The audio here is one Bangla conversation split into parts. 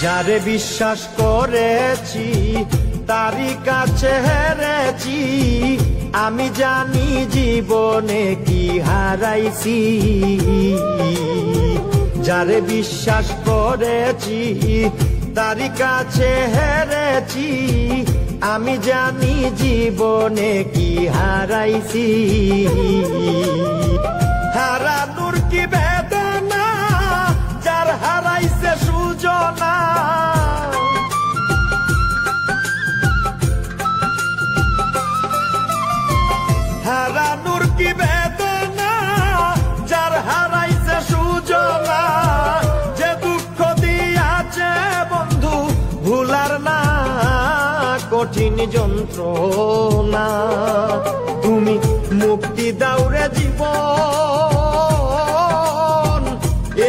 যারে বিশ্বাস করেছি তারই কাছে হেরেছি, আমি জানি জীবনে কি হারাইছি। যারে বিশ্বাস করেছি তারই কাছে হেরেছি, আমি জানি জীবনে কি হারাইছি। হারানোর কি বেদনা যার হারাইছে সুজনা, হারানোর কি বেদনা যার হারাইছে সুজনা। যে দুঃখ দিয়াছে বন্ধু ভুলার না কঠিন যন্ত্রণা, তুমি মুক্তি দাও রে জীবন,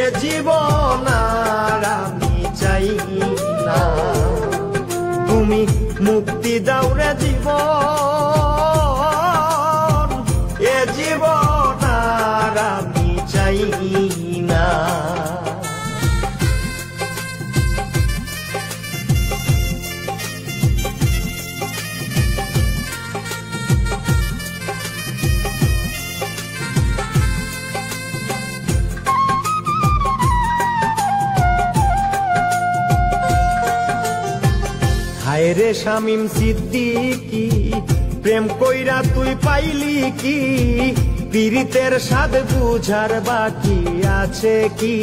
এ জীবন আর আমি চাই না। তুমি মুক্তি দাও রে জীবন, এ জীবন আর আমি চাই না। হায় রে শামীম সিদ্দিকী, প্রেম কইরা তুই পাইলি কি? পীড়িতের স্বাদ বুঝার বাকি আছে কি?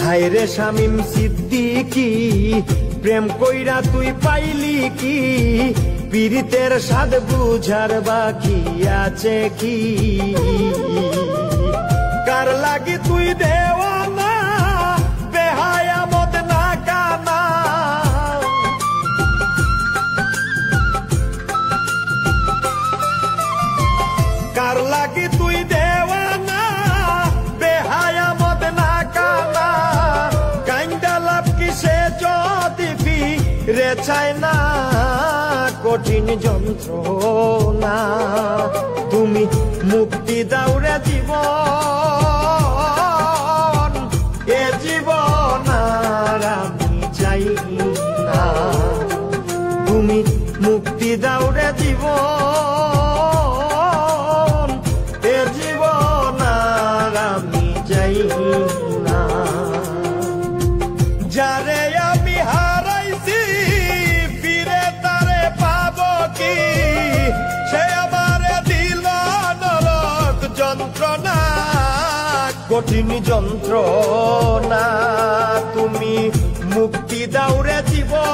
হায় রে শামীম সিদ্দিকী, প্রেম কইরা তুই পাইলি কি? পীড়িতের স্বাদ বুঝার বাকি আছে কি? কার লাগি তুই দেওয়ানা বেহায়া মদ না কানা, কার লাগি তুই দেওয়ানা বেহায়া মদ না কানা। কাইন্দা লাভ কিসে যদি ফিরে চায় না কঠিন যন্ত্রণা, তুমি মুক্তি দাও রে জীবন, এ জীবন আর আমি চাই না। তুমি মুক্তি দাও রে জীবন, এ জীবন আর আমি চাই না। যারে আমি হারাইছি ফিরে তারে পাবো কি? সে আমারে দিল নরক যন্ত্রণা, কঠিন যন্ত্রণা। তুমি মুক্তি দাও রে জীবন,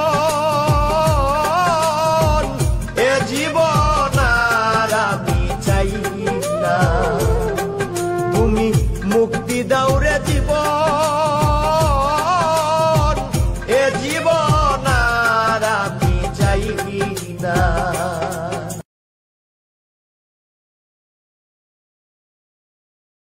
এ জীবন আর আমি চাই না। তুমি মুক্তি দাও রে জীবন, এ জীবন আর আমি চাই না।